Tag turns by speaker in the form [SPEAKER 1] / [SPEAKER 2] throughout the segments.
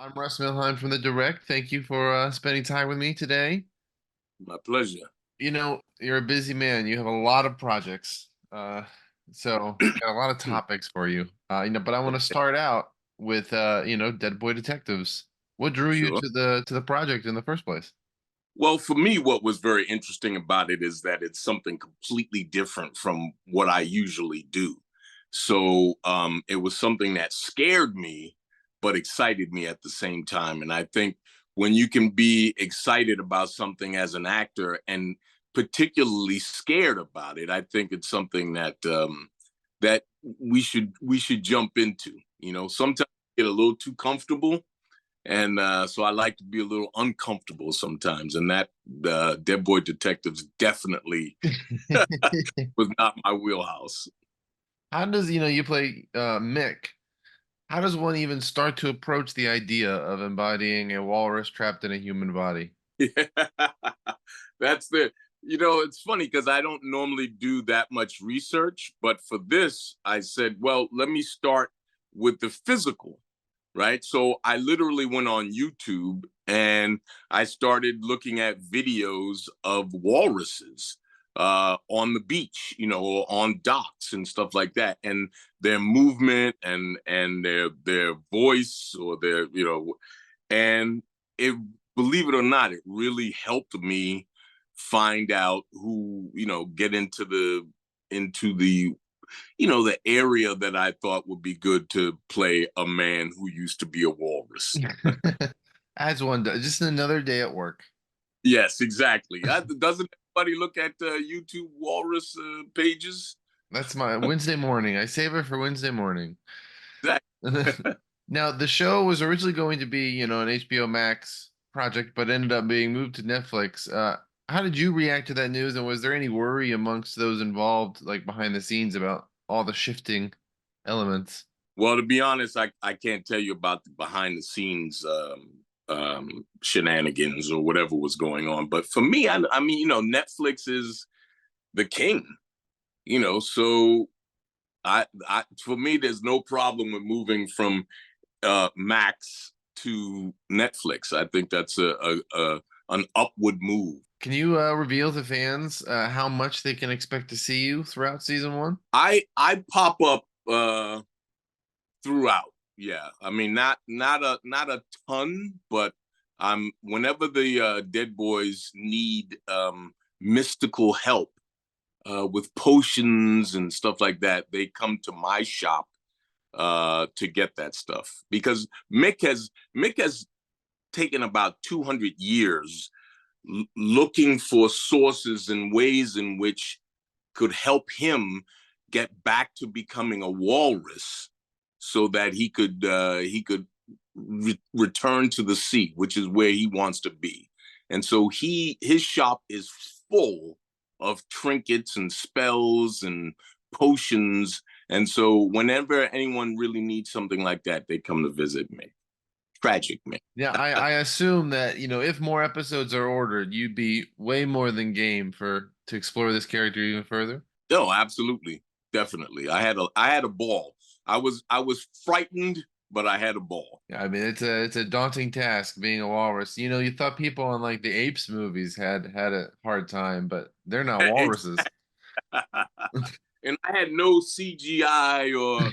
[SPEAKER 1] I'm Russ Milheim from the Direct. Thank you for spending time with me today.
[SPEAKER 2] My pleasure.
[SPEAKER 1] You're a busy man. You have a lot of projects, so got a lot of topics for you. But I want to start out with Dead Boy Detectives. What drew you
[SPEAKER 2] Sure.
[SPEAKER 1] to the project in the first place?
[SPEAKER 2] Well, for me, what was very interesting about it is that it's something completely different from what I usually do. So it was something that scared me, but excited me at the same time. And I think when you can be excited about something as an actor and particularly scared about it, I think it's something that we should jump into. Sometimes we get a little too comfortable, and so I like to be a little uncomfortable sometimes, and that Dead Boy Detectives definitely was not my wheelhouse.
[SPEAKER 1] How does you play Mick? How does one even start to approach the idea of embodying a walrus trapped in a human body?
[SPEAKER 2] That's it's funny because I don't normally do that much research, but for this, I said, well, let me start with the physical, right? So I literally went on YouTube and I started looking at videos of walruses on the beach, or on docks and stuff like that, and their movement and their voice or and it, believe it or not, it really helped me find out who, get into the the area that I thought would be good to play a man who used to be a walrus.
[SPEAKER 1] As one does, just another day at work.
[SPEAKER 2] Yes, exactly. Doesn't everybody look at YouTube walrus pages?
[SPEAKER 1] That's my Wednesday morning. I save it for Wednesday morning.
[SPEAKER 2] Exactly.
[SPEAKER 1] Now, the show was originally going to be, an HBO Max project, but ended up being moved to Netflix. How did you react to that news, and was there any worry amongst those involved, like behind the scenes, about all the shifting elements?
[SPEAKER 2] Well, to be honest, I can't tell you about the behind the scenes shenanigans or whatever was going on. But for me, I mean, Netflix is the king. So for me, there's no problem with moving from Max to Netflix. I think that's an upward move.
[SPEAKER 1] Can you reveal to fans how much they can expect to see you throughout season one?
[SPEAKER 2] I pop up throughout. Yeah, I mean, not a ton, but whenever the Dead Boys need mystical help with potions and stuff like that, they come to my shop to get that stuff, because Mick has taken about 200 years looking for sources and ways in which could help him get back to becoming a walrus, so that he could return to the sea, which is where he wants to be. And so his shop is full of trinkets and spells and potions. And so whenever anyone really needs something like that, they come to visit me. Tragic, man.
[SPEAKER 1] Yeah, I assume that, if more episodes are ordered, you'd be way more than game for to explore this character even further.
[SPEAKER 2] No, absolutely, definitely. I had a ball. I was frightened, but I had a ball.
[SPEAKER 1] Yeah, I mean it's a daunting task being a walrus. You thought people on like the apes movies had a hard time, but they're not walruses.
[SPEAKER 2] And I had no CGI or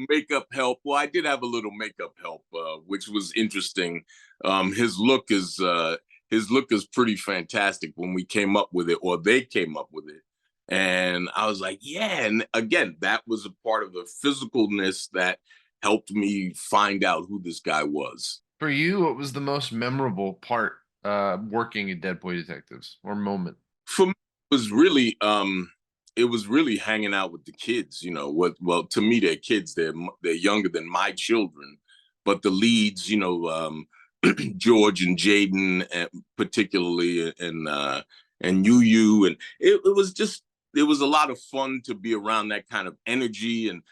[SPEAKER 2] makeup help. Well, I did have a little makeup help, which was interesting. His look is pretty fantastic when we came up with it, or they came up with it. And I was like, yeah. And again, that was a part of the physicalness that helped me find out who this guy was.
[SPEAKER 1] For you, what was the most memorable part working at Dead Boy Detectives or moment?
[SPEAKER 2] For me, it was really hanging out with the kids. Well, to me, they're kids. They're younger than my children, but the leads, George and Jaden, particularly, and Yu, and it was a lot of fun to be around that kind of energy, and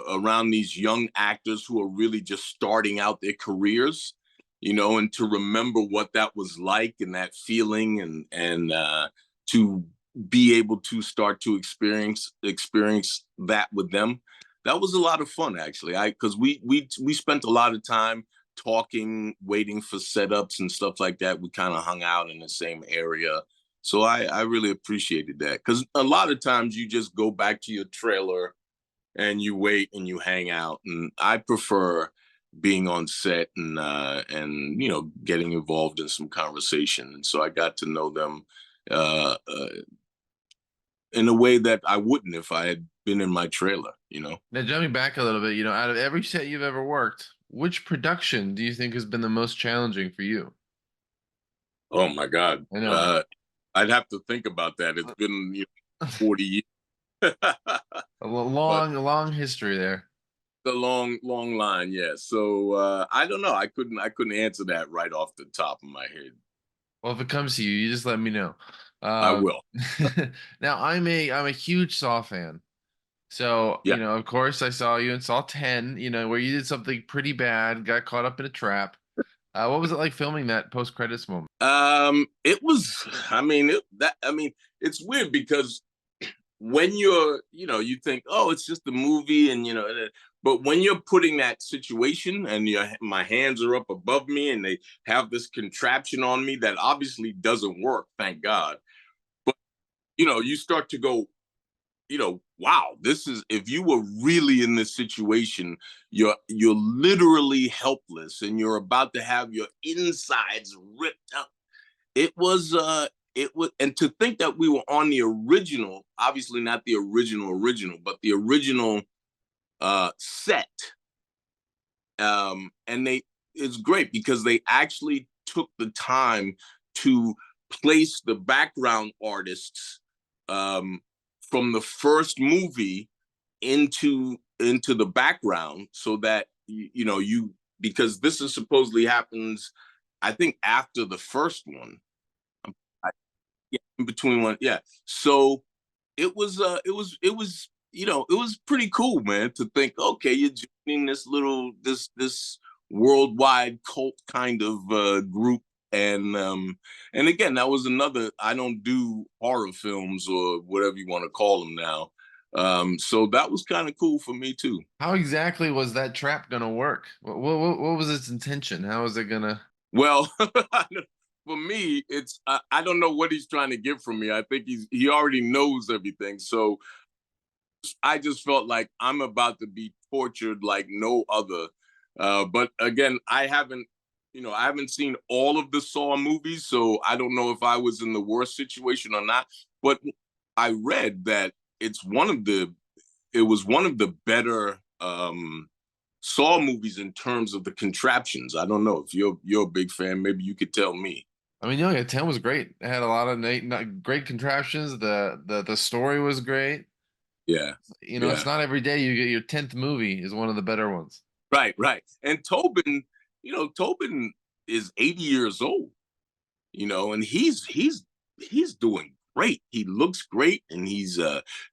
[SPEAKER 2] around these young actors who are really just starting out their careers. And to remember what that was like, and that feeling, and to be able to start to experience that with them. That was a lot of fun, actually. I Because we spent a lot of time talking, waiting for setups and stuff like that. We kind of hung out in the same area. So I really appreciated that, because a lot of times you just go back to your trailer and you wait and you hang out. And I prefer being on set and getting involved in some conversation. And so I got to know them in a way that I wouldn't if I had been in my trailer.
[SPEAKER 1] Now, jumping back a little bit, out of every set you've ever worked, which production do you think has been the most challenging for you?
[SPEAKER 2] Oh my God.
[SPEAKER 1] I know.
[SPEAKER 2] I'd have to think about that. It's been 40 years.
[SPEAKER 1] A
[SPEAKER 2] But
[SPEAKER 1] long history there.
[SPEAKER 2] the long line, yeah. So I don't know. I couldn't answer that right off the top of my head.
[SPEAKER 1] Well, if it comes to you, you just let me know.
[SPEAKER 2] I
[SPEAKER 1] Um,
[SPEAKER 2] will.
[SPEAKER 1] now I'm a huge Saw fan. So,
[SPEAKER 2] Yeah.
[SPEAKER 1] of course I saw you in Saw 10, where you did something pretty bad, got caught up in a trap. What was it like filming that post-credits moment?
[SPEAKER 2] It was, it's weird because when you think, oh, it's just a movie, but when you're putting that situation and my hands are up above me and they have this contraption on me that obviously doesn't work, thank God. But, you start to go, wow, this is, if you were really in this situation, you're literally helpless and you're about to have your insides ripped out. It was and to think that we were on the original, obviously not the original, but the original set. And it's great because they actually took the time to place the background artists from the first movie into the background, so that you because this is supposedly happens, I think, after the first one. Yeah, in between one, yeah. So it was pretty cool, man, to think, okay, you're joining this worldwide cult kind of group. And again, that was another, I don't do horror films or whatever you want to call them now. So that was kind of cool for me too.
[SPEAKER 1] How exactly was that trap gonna work? What was its intention? How was it gonna?
[SPEAKER 2] Well, for me, I don't know what he's trying to get from me. I think he already knows everything. So I just felt like I'm about to be tortured like no other. But again, I haven't seen all of the Saw movies, so I don't know if I was in the worst situation or not. But I read that it was one of the better Saw movies in terms of the contraptions. I don't know if you're a big fan. Maybe you could tell me.
[SPEAKER 1] I mean, yeah, 10 was great. It had a lot of great contraptions. The story was great.
[SPEAKER 2] Yeah,
[SPEAKER 1] It's
[SPEAKER 2] yeah,
[SPEAKER 1] not every day you get your 10th movie is one of the better ones.
[SPEAKER 2] right, right. And Tobin is 80 years old. And he's doing great. He looks great, and he's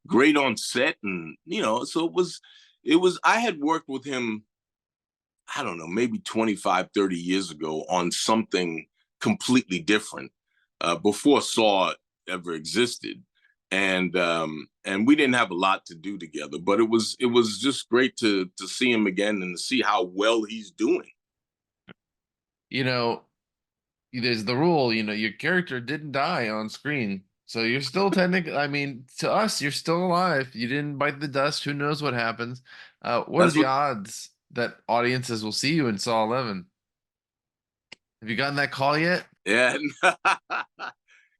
[SPEAKER 2] great on set. And so it was. I had worked with him, I don't know, maybe 25, 30 years ago on something completely different, before Saw ever existed. And we didn't have a lot to do together, but it was just great to see him again and to see how well he's doing.
[SPEAKER 1] You know, there's the rule, your character didn't die on screen. So you're still technically, I mean, to us, you're still alive. You didn't bite the dust. Who knows what happens? What are
[SPEAKER 2] That's
[SPEAKER 1] the
[SPEAKER 2] what.
[SPEAKER 1] odds that audiences will see you in Saw 11? Have you gotten that call yet?
[SPEAKER 2] Yeah.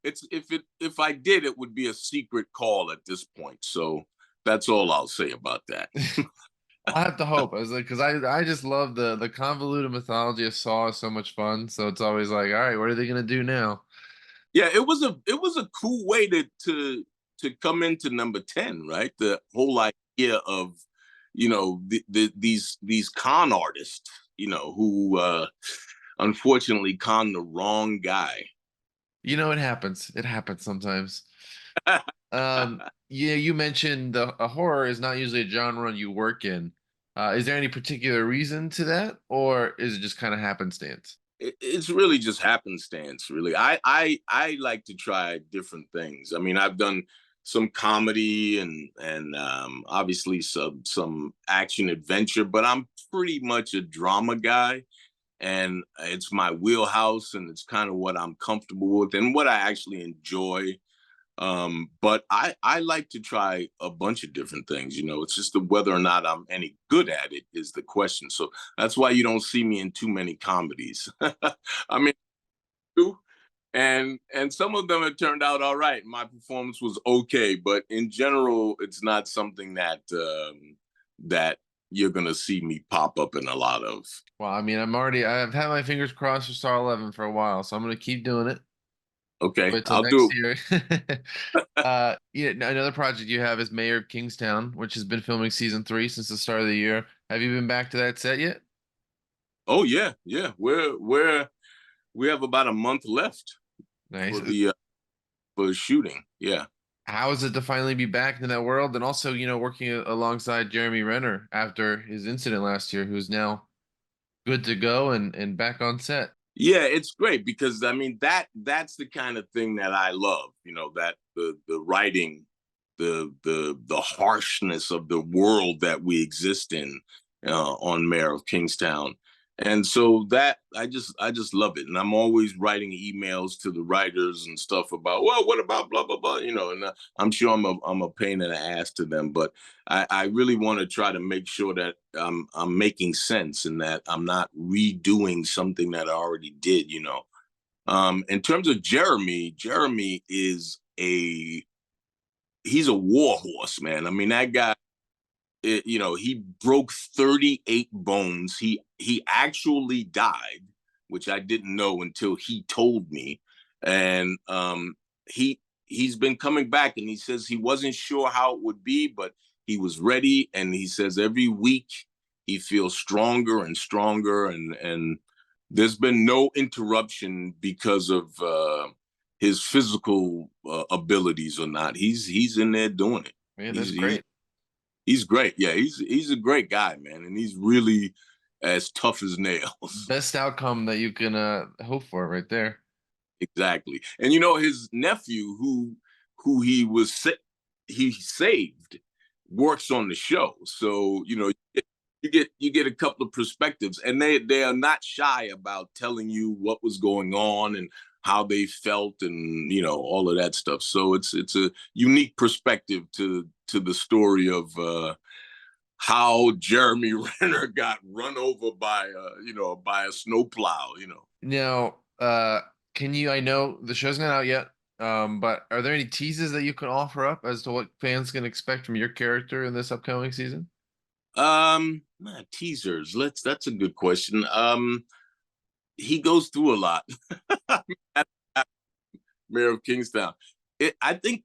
[SPEAKER 2] If I did, it would be a secret call at this point. So that's all I'll say about that.
[SPEAKER 1] I have to hope. I was like, because I just love the convoluted mythology of Saw is so much fun. So it's always like, all right, what are they gonna do now?
[SPEAKER 2] Yeah, it was a cool way to come into number 10, right? The whole idea of these con artists, who unfortunately con the wrong guy.
[SPEAKER 1] It happens. It happens sometimes. Yeah, you mentioned a horror is not usually a genre you work in. Is there any particular reason to that, or is it just kind of happenstance?
[SPEAKER 2] It's really just happenstance, really. I like to try different things. I mean, I've done some comedy and obviously some action adventure, but I'm pretty much a drama guy. and it's my wheelhouse, and it's kind of what I'm comfortable with and what I actually enjoy. But I like to try a bunch of different things. It's just whether or not I'm any good at it is the question. So that's why you don't see me in too many comedies. I mean, and some of them have turned out all right. My performance was okay, but in general, it's not something that you're gonna see me pop up in a lot of.
[SPEAKER 1] Well, I mean, I've had my fingers crossed for Star 11 for a while, so I'm gonna keep doing it.
[SPEAKER 2] Okay,
[SPEAKER 1] Wait till
[SPEAKER 2] I'll do
[SPEAKER 1] next year. Yeah, another project you have is Mayor of Kingstown, which has been filming season 3 since the start of the year. Have you been back to that set yet?
[SPEAKER 2] Oh yeah, yeah. We have about a month left
[SPEAKER 1] Nice.
[SPEAKER 2] for the shooting. Yeah.
[SPEAKER 1] How is it to finally be back in that world, and also, working alongside Jeremy Renner after his incident last year, who's now good to go and back on set?
[SPEAKER 2] Yeah, it's great because I mean that's the kind of thing that I love, that the writing, the harshness of the world that we exist in on Mayor of Kingstown. And so that I just love it. And I'm always writing emails to the writers and stuff about, well, what about blah blah blah, and I'm sure I'm a pain in the ass to them, but I really want to try to make sure that I'm making sense and that I'm not redoing something that I already did. In terms of Jeremy is he's a war horse, man. I mean, that guy, he broke 38 bones. He actually died, which I didn't know until he told me. And he's been coming back, and he says he wasn't sure how it would be, but he was ready. And he says every week he feels stronger and stronger, and there's been no interruption because of his physical abilities or not. He's in there doing it.
[SPEAKER 1] Man, that's
[SPEAKER 2] He's
[SPEAKER 1] great.
[SPEAKER 2] he's great. Yeah, he's a great guy, man, and he's really as tough as nails.
[SPEAKER 1] Best outcome that you can hope for right there.
[SPEAKER 2] Exactly. And his nephew, who he saved, works on the show. So you get a couple of perspectives, and they are not shy about telling you what was going on and how they felt, and all of that stuff. So it's a unique perspective to the story of how Jeremy Renner got run over by a snowplow.
[SPEAKER 1] Now, I know the show's not out yet, but are there any teases that you can offer up as to what fans can expect from your character in this upcoming season?
[SPEAKER 2] Teasers. That's a good question. He goes through a lot. Mayor of Kingstown. I think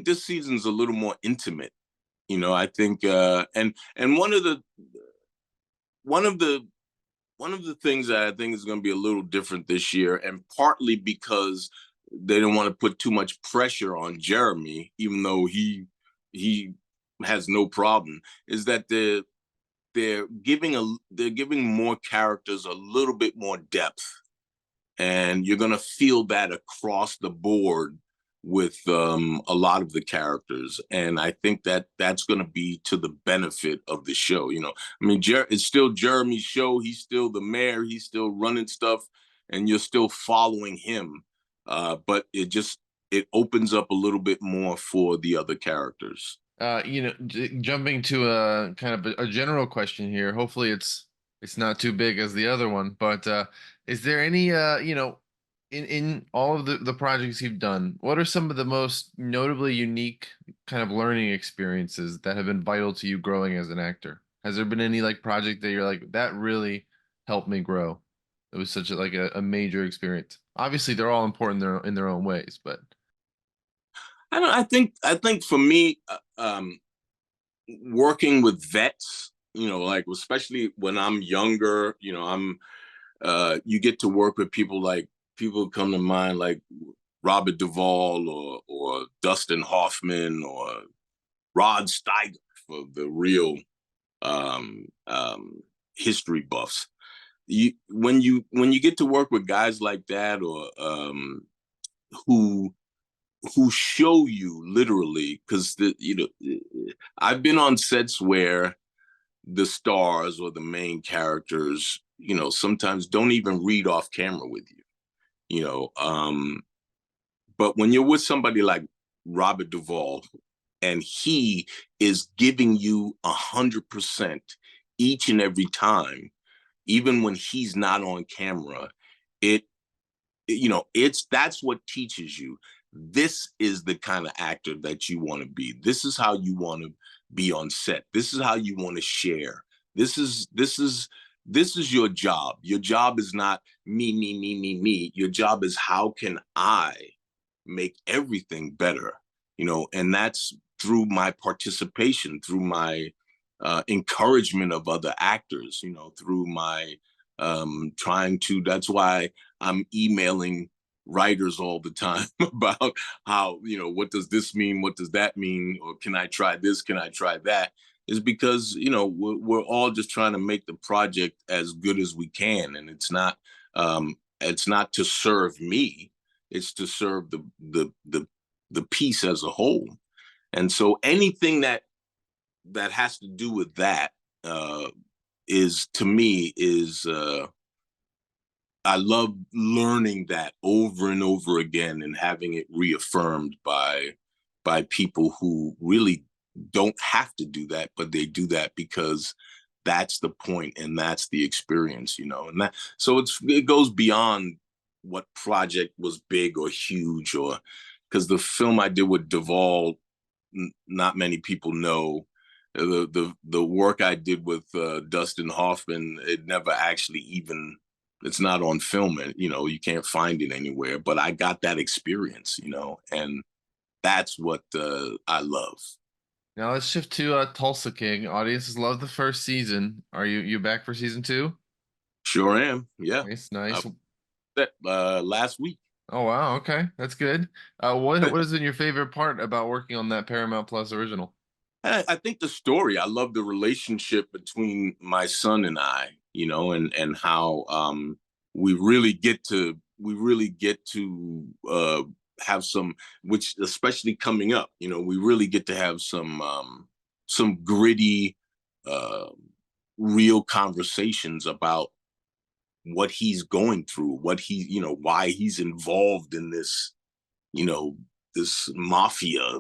[SPEAKER 2] this season's a little more intimate. I think and one of the one of the things that I think is going to be a little different this year, and partly because they didn't want to put too much pressure on Jeremy, even though he has no problem, is that they're giving more characters a little bit more depth, and you're going to feel that across the board with a lot of the characters. And I think that that's going to be to the benefit of the show. I mean, it's still Jeremy's show. He's still the mayor. He's still running stuff, and you're still following him. But it opens up a little bit more for the other characters.
[SPEAKER 1] Jumping to a kind of a general question here. Hopefully, it's not too big as the other one, but is there any in all of the projects you've done, what are some of the most notably unique kind of learning experiences that have been vital to you growing as an actor? Has there been any like project that you're like that really helped me grow? It was such a major experience. Obviously, they're all important in their own ways, but
[SPEAKER 2] I don't. I think for me, working with vets, like especially when I'm younger, you get to work with people come to mind like Robert Duvall or Dustin Hoffman or Rod Steiger for the real history buffs. When you get to work with guys like that, or who show you literally, because I've been on sets where the stars or the main characters sometimes don't even read off camera with you, but when you're with somebody like Robert Duvall, and he is giving you 100% each and every time, even when he's not on camera, it that's what teaches you. This is the kind of actor that you want to be. This is how you want to be on set. This is how you want to share. This is your job. Your job is not me, me, me, me, me. Your job is how can I make everything better, and that's through my participation, through my encouragement of other actors, through my trying to, that's why I'm emailing writers all the time about how, what does this mean? What does that mean? Or can I try this? Can I try that? Is because, we're all just trying to make the project as good as we can. And it's not to serve me. It's to serve the piece as a whole. And so anything that has to do with that is, to me, is I love learning that over and over again and having it reaffirmed by people who really don't have to do that, but they do that because that's the point and that's the experience, and that, so it goes beyond what project was big or huge, or because the film I did with Duvall, not many people know. The work I did with Dustin Hoffman, it never actually even, it's not on film, and you can't find it anywhere, but I got that experience, and that's what I love.
[SPEAKER 1] Now let's shift to Tulsa King. Audiences love the first season. Are you back for season 2?
[SPEAKER 2] Sure am. Yeah.
[SPEAKER 1] Nice, nice.
[SPEAKER 2] That last week.
[SPEAKER 1] Oh wow, okay, that's good. What has been your favorite part about working on that Paramount Plus original?
[SPEAKER 2] I think the story. I love the relationship between my son and I, and how we really get to have some, which especially coming up, we really get to have some gritty, uh, real conversations about what he's going through, what he, why he's involved in this, this mafia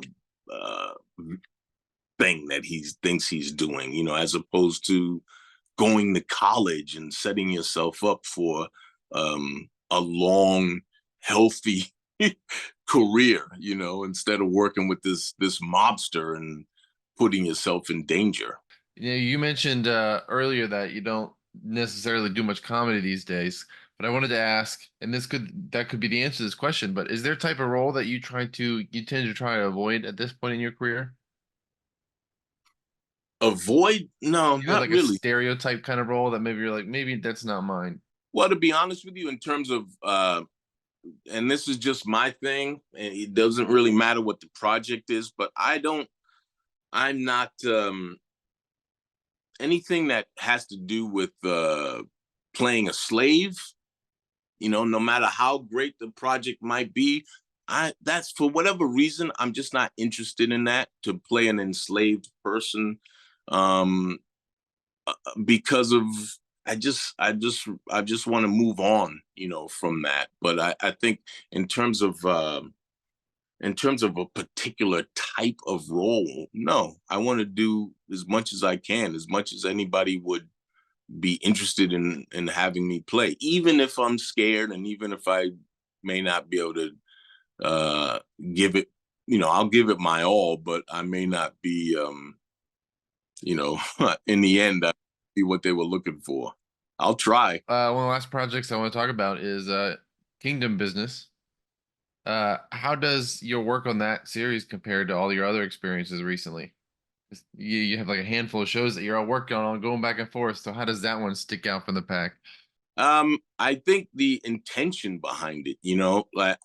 [SPEAKER 2] uh, thing that he thinks he's doing, as opposed to going to college and setting yourself up for a long, healthy career, instead of working with this mobster and putting yourself in danger.
[SPEAKER 1] You mentioned earlier that you don't necessarily do much comedy these days, but I wanted to ask, and that could be the answer to this question, but is there a type of role that you tend to try to avoid at this point in your career?
[SPEAKER 2] Avoid? No, not
[SPEAKER 1] Like a
[SPEAKER 2] really.
[SPEAKER 1] stereotype kind of role that maybe you're like, maybe that's not mine.
[SPEAKER 2] Well, to be honest with you, in terms of and this is just my thing, and it doesn't really matter what the project is, but I'm not anything that has to do with playing a slave, no matter how great the project might be. That's, for whatever reason, I'm just not interested in that, to play an enslaved person, um because of, I just want to move on, from that. But I think in terms of a particular type of role, no, I want to do as much as I can, as much as anybody would be interested in having me play, even if I'm scared, and even if I may not be able to give it, I'll give it my all, but I may not be, in the end, I be what they were looking for. I'll try.
[SPEAKER 1] One of the last projects I want to talk about is Kingdom Business. How does your work on that series compare to all your other experiences recently? You have like a handful of shows that you're all working on, going back and forth. So how does that one stick out from the pack?
[SPEAKER 2] I think the intention behind it, like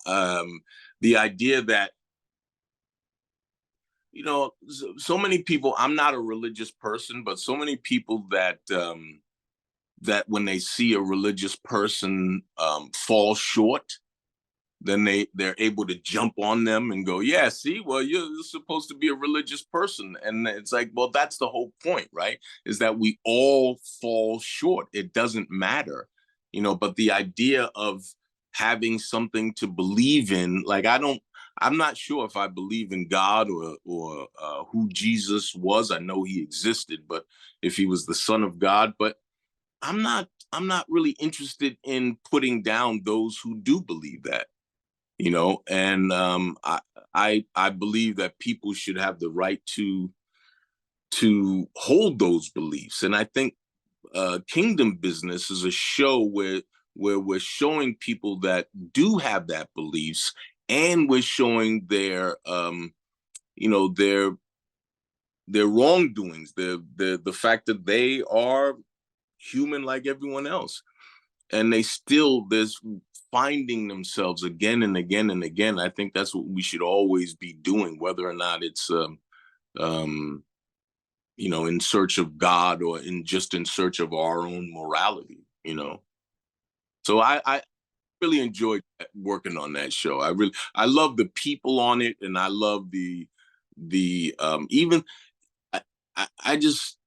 [SPEAKER 2] the idea that, so many people, I'm not a religious person, but so many people that when they see a religious person fall short, then they're able to jump on them and go, yeah, see, well, you're supposed to be a religious person. And it's like, well, that's the whole point, right? Is that we all fall short. It doesn't matter, but the idea of having something to believe in, like, I'm not sure if I believe in God or who Jesus was. I know he existed, but if he was the son of God, but I'm not really interested in putting down those who do believe that. And I believe that people should have the right to hold those beliefs. And I think Kingdom Business is a show where we're showing people that do have that beliefs, and we're showing their wrongdoings, the fact that they are human like everyone else, and there's finding themselves again and again and again. I think that's what we should always be doing, whether or not it's in search of God or in search of our own morality. So I really enjoyed working on that show. I love the people on it, and I love the even I just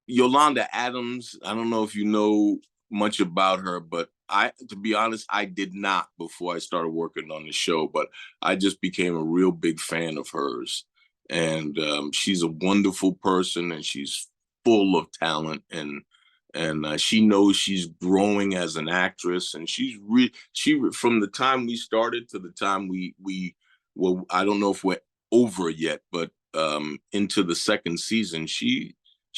[SPEAKER 2] Yolanda Adams. I don't know if you know much about her, but to be honest, I did not before I started working on the show, but I just became a real big fan of hers. And she's a wonderful person, and she's full of talent, and she knows she's growing as an actress, and she from the time we started to the time well, I don't know if we're over yet, but into the second season, she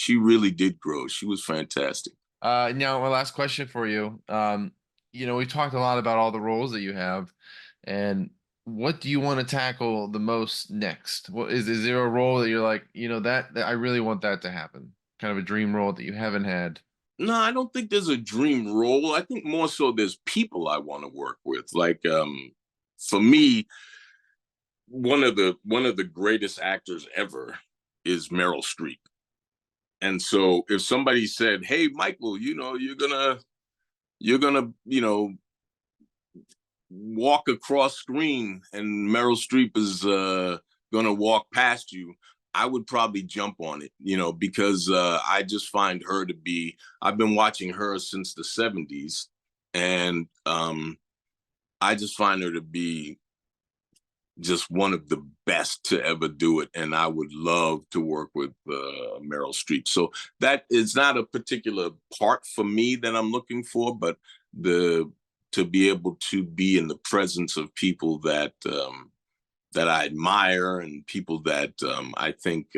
[SPEAKER 2] really did grow. She was fantastic.
[SPEAKER 1] Now my last question for you. We talked a lot about all the roles that you have, and what do you want to tackle the most next? What is there a role that you're like, that I really want that to happen? Kind of a dream role that you haven't had?
[SPEAKER 2] No, I don't think there's a dream role. I think more so there's people I want to work with. Like, for me, one of the greatest actors ever is Meryl Streep. And so if somebody said, "Hey, Michael, you're gonna walk across screen and Meryl Streep is gonna walk past you," I would probably jump on it, because I just find her to be. I've been watching her since the '70s, and I just find her to be just one of the best to ever do it. And I would love to work with Meryl Streep. So that is not a particular part for me that I'm looking for, but to be able to be in the presence of people that I admire, and people that I think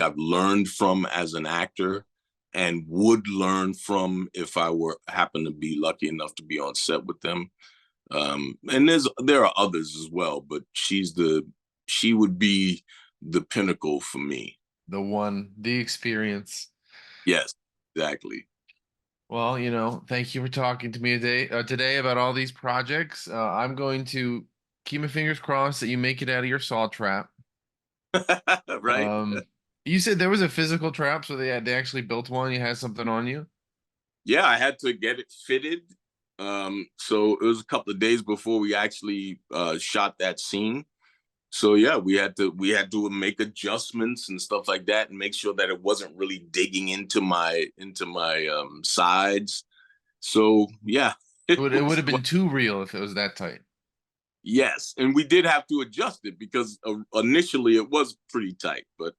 [SPEAKER 2] I've learned from as an actor, and would learn from if I happen to be lucky enough to be on set with them. And there are others as well, but she would be the pinnacle for me.
[SPEAKER 1] The experience.
[SPEAKER 2] Yes, exactly.
[SPEAKER 1] Well, thank you for talking to me today about all these projects. I'm going to keep my fingers crossed that you make it out of your saw trap.
[SPEAKER 2] Right.
[SPEAKER 1] You said there was a physical trap, so they actually built one. You had something on you?
[SPEAKER 2] Yeah, I had to get it fitted. So it was a couple of days before we actually shot that scene. So yeah, we had to make adjustments and stuff like that, and make sure that it wasn't really digging into my sides. So yeah,
[SPEAKER 1] It would have been too real if it was that tight.
[SPEAKER 2] Yes, and we did have to adjust it because initially it was pretty tight, but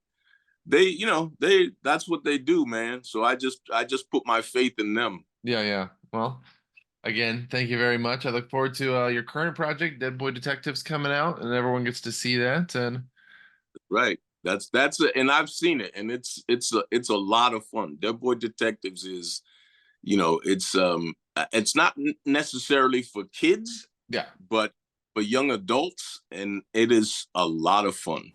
[SPEAKER 2] that's what they do, man. So I just put my faith in them.
[SPEAKER 1] Yeah. Well, again, thank you very much. I look forward to your current project, Dead Boy Detectives, coming out, and everyone gets to see that. And
[SPEAKER 2] right, that's it. And I've seen it, and it's a lot of fun. Dead Boy Detectives is, it's not necessarily for kids,
[SPEAKER 1] yeah,
[SPEAKER 2] but for young adults, and it is a lot of fun.